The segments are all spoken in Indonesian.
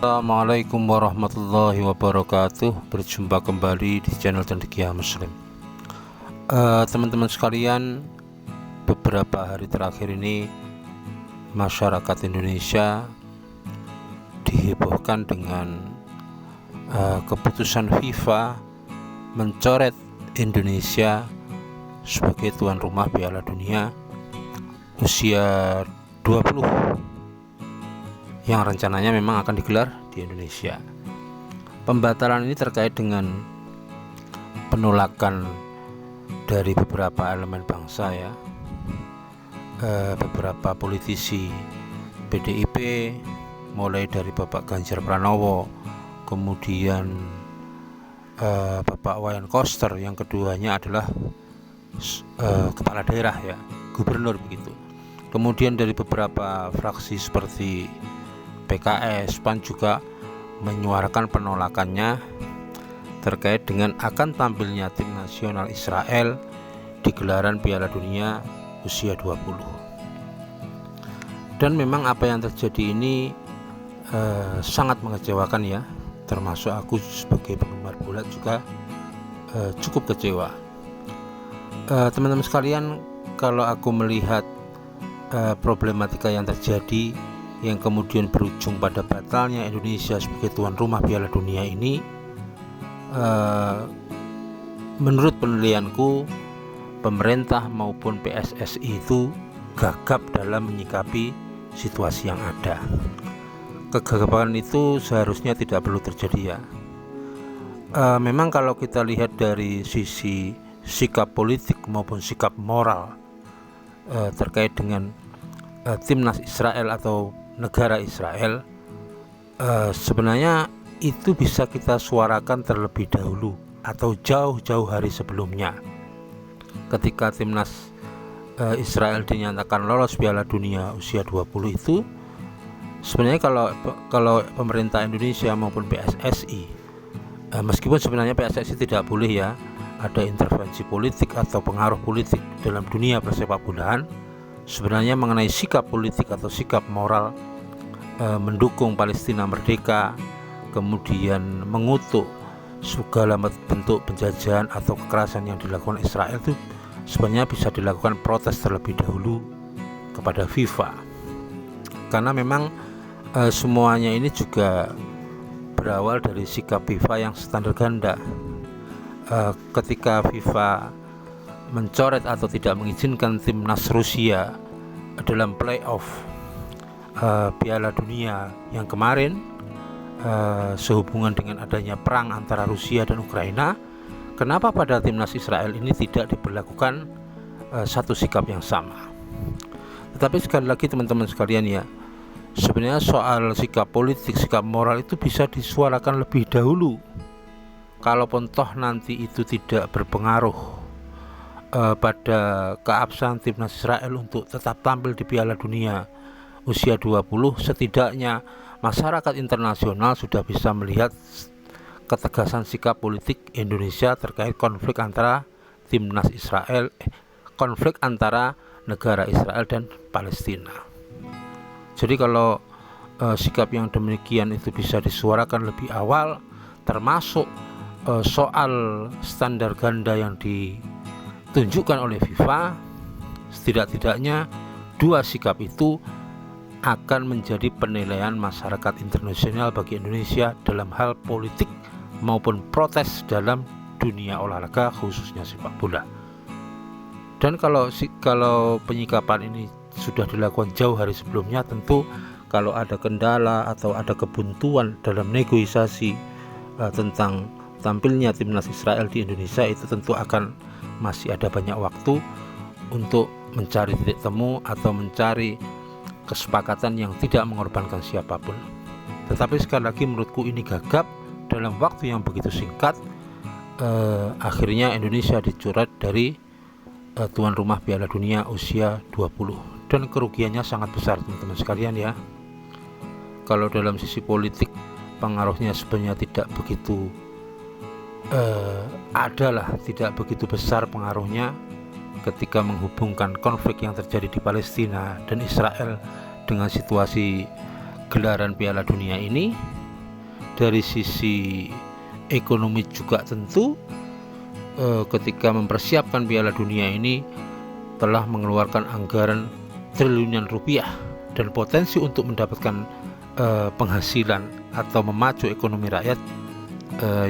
Assalamualaikum warahmatullahi wabarakatuh. Berjumpa kembali di channel Cendekia Muslim. Teman-teman sekalian, beberapa hari terakhir ini masyarakat Indonesia dihebohkan dengan keputusan FIFA mencoret Indonesia sebagai tuan rumah Piala Dunia usia 20 yang rencananya memang akan digelar di Indonesia. Pembatalan ini terkait dengan penolakan dari beberapa elemen bangsa ya, beberapa politisi PDIP, mulai dari Bapak Ganjar Pranowo, kemudian Bapak Wayan Koster, yang keduanya adalah kepala daerah ya, gubernur begitu. Kemudian dari beberapa fraksi seperti PKS, PAN juga menyuarakan penolakannya terkait dengan akan tampilnya tim nasional Israel di gelaran Piala Dunia usia 20. Dan memang apa yang terjadi ini sangat mengecewakan ya, termasuk aku sebagai penggemar bola juga cukup kecewa. Teman-teman sekalian, kalau aku melihat problematika yang terjadi yang kemudian berujung pada batalnya Indonesia sebagai tuan rumah Piala Dunia ini, menurut penilaianku pemerintah maupun PSSI itu gagap dalam menyikapi situasi yang ada. Kegagapan itu seharusnya tidak perlu terjadi ya. Memang kalau kita lihat dari sisi sikap politik maupun sikap moral terkait dengan timnas Israel atau negara Israel, sebenarnya itu bisa kita suarakan terlebih dahulu atau jauh-jauh hari sebelumnya. Ketika timnas Israel dinyatakan lolos Piala Dunia usia 20 itu, sebenarnya kalau pemerintah Indonesia maupun PSSI, meskipun sebenarnya PSSI tidak boleh ya ada intervensi politik atau pengaruh politik dalam dunia persepak bolaan, sebenarnya mengenai sikap politik atau sikap moral mendukung Palestina merdeka, kemudian mengutuk segala bentuk penjajahan atau kekerasan yang dilakukan Israel, itu sebenarnya bisa dilakukan protes terlebih dahulu kepada FIFA, karena memang semuanya ini juga berawal dari sikap FIFA yang standar ganda. Ketika FIFA mencoret atau tidak mengizinkan timnas Rusia dalam playoff Piala Dunia yang kemarin, sehubungan dengan adanya perang antara Rusia dan Ukraina, kenapa pada timnas Israel ini tidak diberlakukan satu sikap yang sama? Tetapi sekali lagi teman-teman sekalian ya, sebenarnya soal sikap politik, sikap moral itu bisa disuarakan lebih dahulu. Kalaupun toh nanti itu tidak berpengaruh pada keabsahan timnas Israel untuk tetap tampil di Piala Dunia usia 20, setidaknya masyarakat internasional sudah bisa melihat ketegasan sikap politik Indonesia terkait konflik antara konflik antara negara Israel dan Palestina. Jadi kalau sikap yang demikian itu bisa disuarakan lebih awal, termasuk soal standar ganda yang ditunjukkan oleh FIFA, setidak-tidaknya dua sikap itu akan menjadi penilaian masyarakat internasional bagi Indonesia dalam hal politik maupun protes dalam dunia olahraga, khususnya sepak bola. Dan kalau penyikapan ini sudah dilakukan jauh hari sebelumnya, tentu kalau ada kendala atau ada kebuntuan dalam negosiasi tentang tampilnya timnas Israel di Indonesia, itu tentu akan masih ada banyak waktu untuk mencari titik temu atau mencari kesepakatan yang tidak mengorbankan siapapun. Tetapi sekali lagi menurutku ini gagap dalam waktu yang begitu singkat. Akhirnya Indonesia dicoret dari tuan rumah Piala Dunia usia 20, dan kerugiannya sangat besar teman-teman sekalian ya. Kalau dalam sisi politik pengaruhnya sebenarnya tidak begitu tidak begitu besar pengaruhnya ketika menghubungkan konflik yang terjadi di Palestina dan Israel dengan situasi gelaran Piala Dunia ini. Dari sisi ekonomi juga tentu ketika mempersiapkan Piala Dunia ini telah mengeluarkan anggaran triliunan rupiah, dan potensi untuk mendapatkan penghasilan atau memacu ekonomi rakyat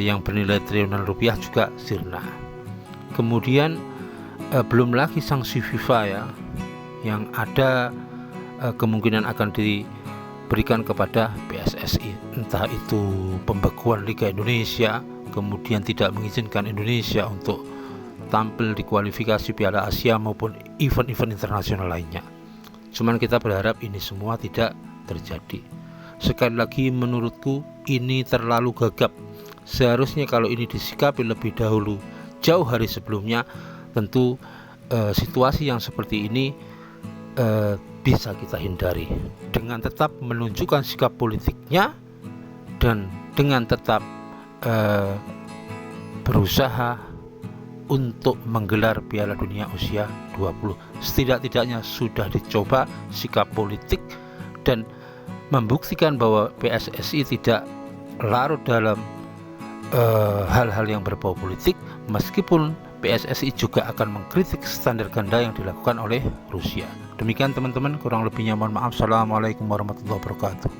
yang bernilai triliunan rupiah juga sirna. Kemudian belum lagi sanksi FIFA ya, yang ada kemungkinan akan diberikan kepada PSSI, entah itu pembekuan Liga Indonesia, kemudian tidak mengizinkan Indonesia untuk tampil di kualifikasi Piala Asia maupun event-event internasional lainnya. Cuman kita berharap ini semua tidak terjadi. Sekali lagi menurutku ini terlalu gagap. Seharusnya kalau ini disikapi lebih dahulu, jauh hari sebelumnya, tentu situasi yang seperti ini bisa kita hindari dengan tetap menunjukkan sikap politiknya dan dengan tetap berusaha untuk menggelar Piala Dunia usia 20. Setidak-tidaknya sudah dicoba sikap politik dan membuktikan bahwa PSSI tidak larut dalam hal-hal yang berbau politik, meskipun PSSI juga akan mengkritik standar ganda yang dilakukan oleh Rusia. Demikian teman-teman, kurang lebihnya mohon maaf. Assalamualaikum warahmatullahi wabarakatuh.